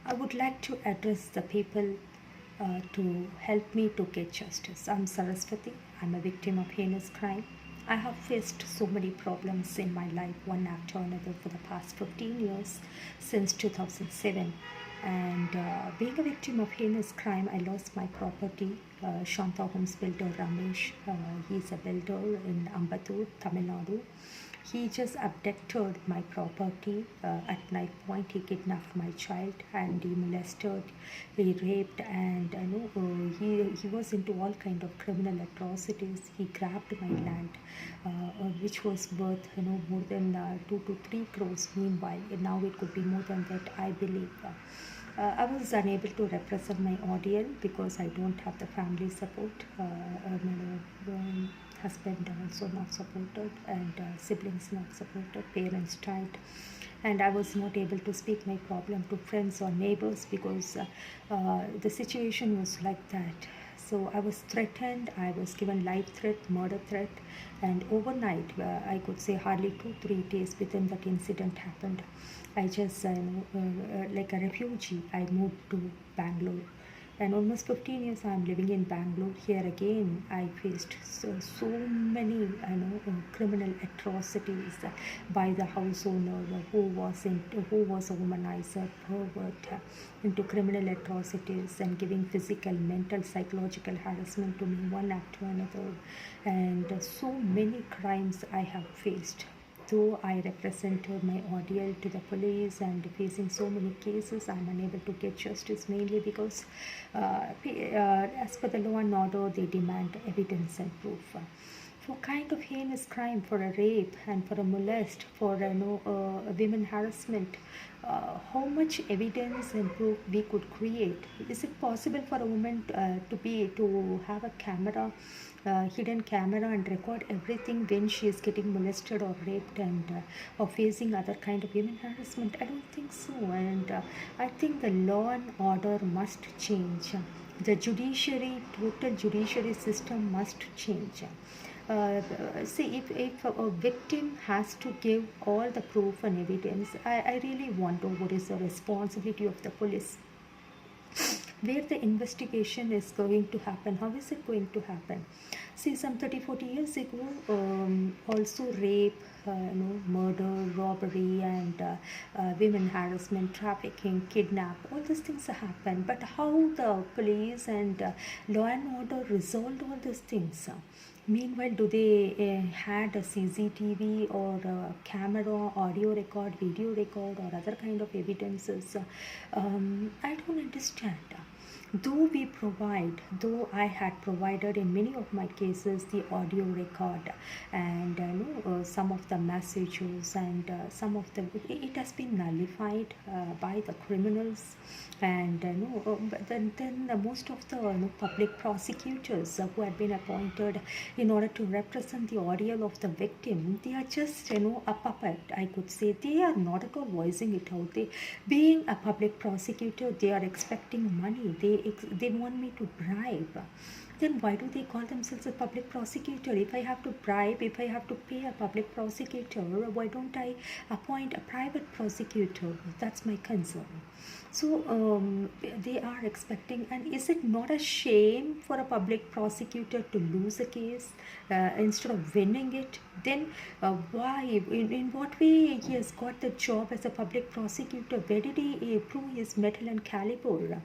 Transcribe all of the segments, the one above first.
I would like to address the people to help me to get justice. I'm Saraswati. I'm a victim of heinous crime. I have faced so many problems in my life, one after another, for the past 15 years since 2007. And being a victim of heinous crime, I lost my property. Shanta Homes builder Ramesh, he's a builder in Ambattur, Tamil Nadu. He just abducted my property at night point. He kidnapped my child and he molested, he raped, and he was into all kind of criminal atrocities. He grabbed my land, which was worth more than 2 to 3 crores. Meanwhile, now it could be more than that, I believe. I was unable to represent my audience because I don't have the family support. My husband also not supported, and siblings not supported, parents died, and I was not able to speak my problem to friends or neighbors because the situation was like that. So I was threatened, I was given life threat, murder threat, and overnight, I could say hardly 2 3 days within that incident happened. I just, like a refugee, I moved to Bangalore. And almost 15 years I'm living in Bangalore. Here again, I faced so many criminal atrocities by the house owner who was a womanizer, pervert, into criminal atrocities and giving physical, mental, psychological harassment to me one after another, and so many crimes I have faced. Though I represented my ordeal to the police and facing so many cases, I'm unable to get justice mainly because, as per the law and order, they demand evidence and proof. For kind of heinous crime, for a rape and for a molest, for women harassment, how much evidence and proof we could create? Is it possible for a woman to have a camera, hidden camera, and record everything when she is getting molested or raped and or facing other kind of women harassment? I don't think so, and I think the law and order must change. The judiciary, total judiciary system must change. See, if a victim has to give all the proof and evidence, I really wonder what is the responsibility of the police, where the investigation is going to happen, how is it going to happen. See, some 30 40 years ago, also rape, murder, robbery, and women harassment, trafficking, kidnap, all these things happen, but how the police and law and order resolved all these things? Meanwhile, do they had a CCTV or a camera, audio record, video record, or other kind of evidences? I don't understand. Though I had provided in many of my cases the audio record and some of the messages and some of the, it has been nullified by the criminals, and but then most of the public prosecutors who had been appointed in order to represent the ordeal of the victim, they are just a puppet, I could say. They are not at all voicing it out. They, being a public prosecutor, they are expecting money. They want me to bribe. Then why do they call themselves a public prosecutor? If I have to bribe, if I have to pay a public prosecutor, why don't I appoint a private prosecutor? That's my concern. So they are expecting, and is it not a shame for a public prosecutor to lose a case instead of winning it? Then why, in what way he has got the job as a public prosecutor? Where did he prove his metal and caliber?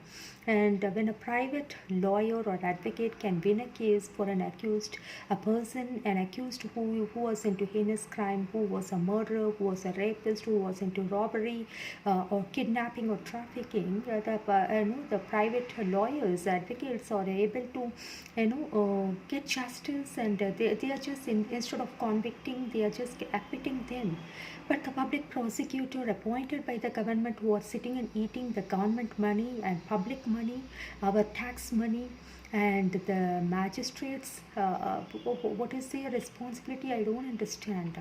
And when a private lawyer or advocate can win a case for an accused, a person, an accused who was into heinous crime, who was a murderer, who was a rapist, who was into robbery or kidnapping or trafficking, the private lawyers, advocates are able to get justice, and they are just instead of convicting, they are just acquitting them. But the public prosecutor appointed by the government, who are sitting and eating the government money and public money, our tax money, and the magistrates, what is their responsibility? I don't understand.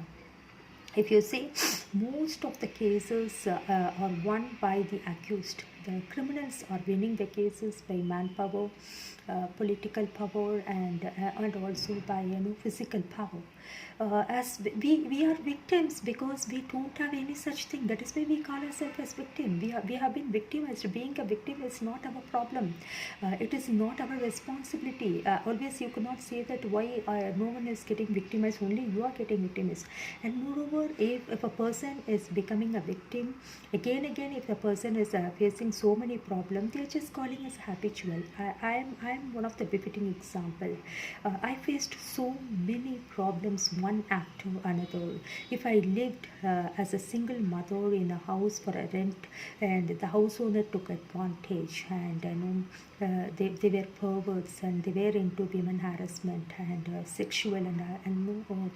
If you see, most of the cases are won by the accused. The criminals are winning the cases by manpower, political power, and also by physical power. As we are victims because we don't have any such thing. That is why we call ourselves as victim. We have been victimized. Being a victim is not our problem. It is not our responsibility. Always you cannot say that why no one is getting victimized. Only you are getting victimized. And moreover, if a person is becoming a victim, again, if the person is facing so many problems, they are just calling us habitual. I am one of the befitting example. I faced so many problems one after another. If I lived as a single mother in a house for a rent, and the house owner took advantage, and they were perverts, and they were into women harassment and sexual and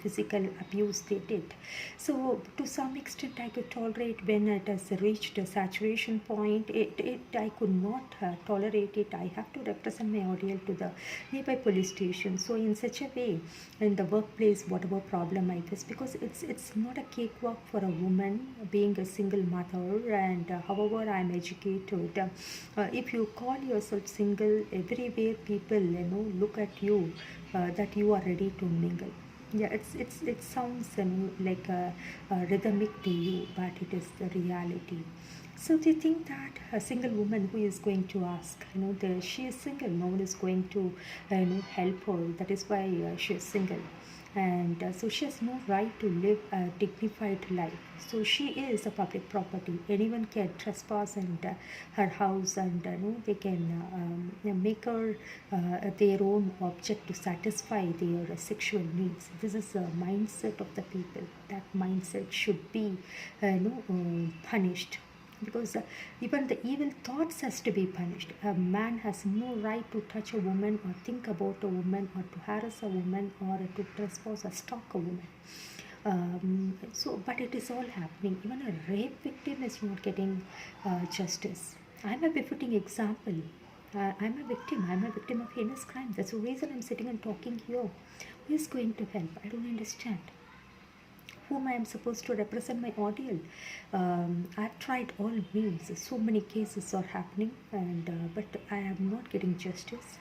physical abuse they did. So to some extent I could tolerate. When it has reached a saturation point, it I could not tolerate it. I have to represent my ordeal to the nearby police station. So in such a way, in the workplace, whatever problem I face, because it's not a cakewalk for a woman being a single mother, and however I'm educated, if you call yourself single, everywhere people look at you, that you are ready to mingle. Yeah, it sounds like a rhythmic to you, but it is the reality. So they think that a single woman who is going to ask, she is single, no one is going to help her. That is why she is single, and so she has no right to live a dignified life. So she is a public property. Anyone can trespass in her house, and they can make her their own object to satisfy their sexual needs. This is a mindset of the people. That mindset should be punished, because even the evil thoughts has to be punished. A man has no right to touch a woman, or think about a woman, or to harass a woman, or to trespass or stalk a woman. But it is all happening. Even a rape victim is not getting justice. I'm a befitting example. I'm a victim. I'm a victim of heinous crime. That's the reason I'm sitting and talking here. Who is going to help? I don't understand whom I am supposed to represent my audience. I've tried all means. So many cases are happening, and but I am not getting justice.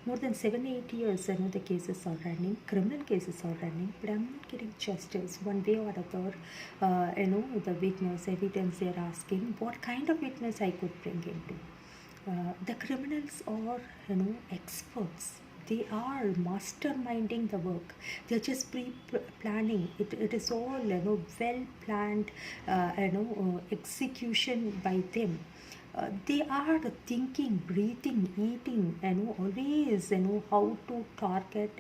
More than 7-8 years, I know the cases are running, criminal cases are running, but I'm not getting justice one way or other. The witness, evidence they are asking, what kind of witness I could bring into. The criminals are, experts. They are masterminding the work. They're just pre-planning. It is all, well planned, execution by them. They are thinking, breathing, eating, always, how to target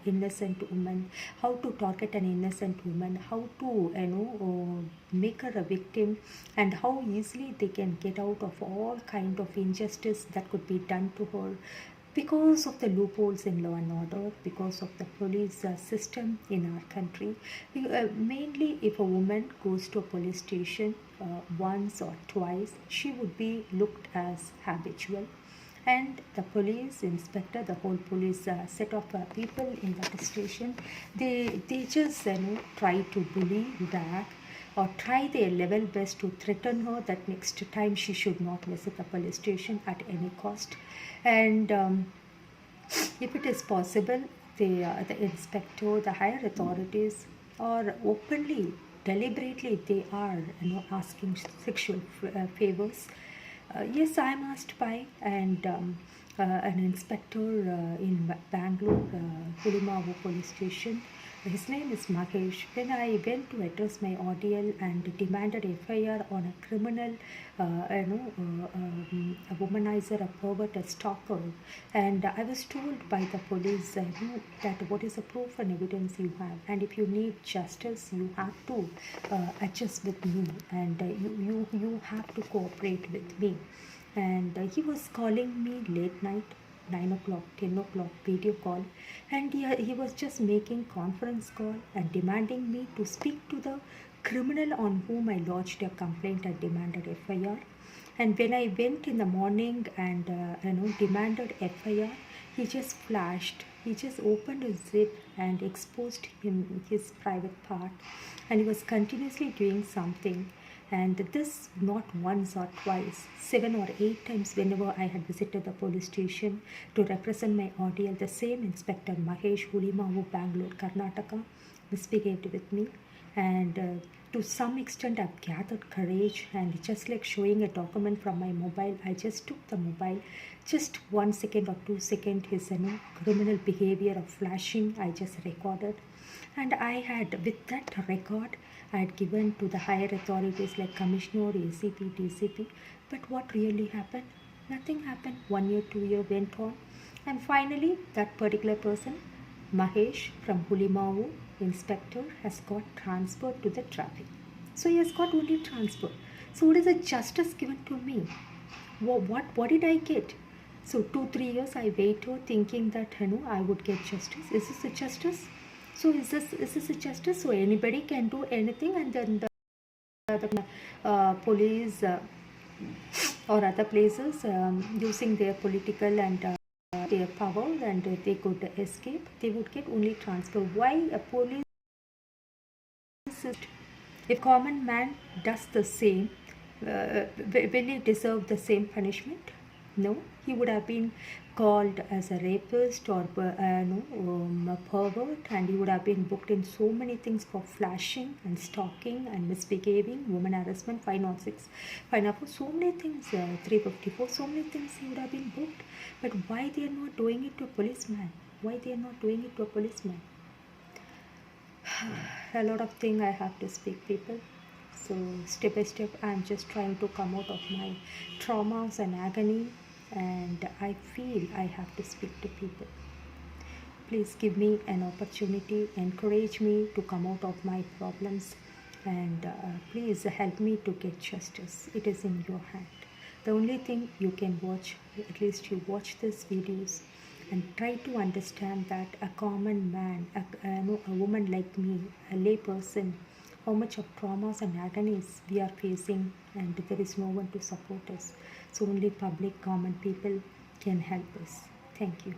innocent woman, how to target an innocent woman, how to, make her a victim, and how easily they can get out of all kind of injustice that could be done to her, because of the loopholes in law and order, because of the police system in our country. Mainly, if a woman goes to a police station once or twice, she would be looked as habitual. And the police inspector, the whole police set of people in that station, they just try to bully, drag, or try their level best to threaten her that next time she should not visit the police station at any cost. And if it is possible, the inspector, the higher authorities, are openly, deliberately, they are asking sexual favors. Yes, I'm asked by, and an inspector in Bangalore, Pulimavu police station. His name is Mahesh. When I went to address my ordeal and demanded FIR on a criminal, a womanizer, a pervert, a stalker, and I was told by the police that what is the proof and evidence you have, and if you need justice, you have to adjust with me, and you have to cooperate with me. And he was calling me late night, 9 o'clock, 10 o'clock, video call, and he was just making conference call and demanding me to speak to the criminal on whom I lodged a complaint and demanded FIR. And when I went in the morning and demanded FIR, He just flashed. He just opened a zip and exposed his private part, and he was continuously doing something. And this not once or twice, 7 or 8 times whenever I had visited the police station to represent my ordeal, the same Inspector Mahesh Hulimavu, Bangalore, Karnataka, misbehaved with me. And to some extent, I've gathered courage, and just like showing a document from my mobile, I just took the mobile. Just 1 second or 2 seconds, his criminal behavior of flashing, I just recorded. And I had, with that record, I had given to the higher authorities like Commissioner, ACP, DCP. But what really happened? Nothing happened. 1 year, 2 year went on. And finally, that particular person, Mahesh from Hulimavu, inspector, has got transferred to the traffic. So he has got only transfer. So what is the justice given to me? What did I get? So 2 3 years I waited thinking that I would get justice. Is this a justice? So is this a justice? So anybody can do anything, and then the police or other places using their political and their power, and they could escape. They would get only transfer. Why a police system? If common man does the same, will he deserve the same punishment? No, he would have been called as a rapist or a pervert, and he would have been booked in so many things for flashing and stalking and misbehaving, woman harassment, 506, 504, so many things, 354, so many things he would have been booked. But why they are not doing it to a policeman? Why they are not doing it to a policeman? A lot of things I have to speak, people. So step by step, I'm just trying to come out of my traumas and agony, and I feel I have to speak to people. Please give me an opportunity, encourage me to come out of my problems, and please help me to get justice. It is in your hand. The only thing you can watch, at least you watch these videos and try to understand that a common man, a woman like me, a lay person, how much of traumas and agonies we are facing, and there is no one to support us. So only public, common people can help us. Thank you.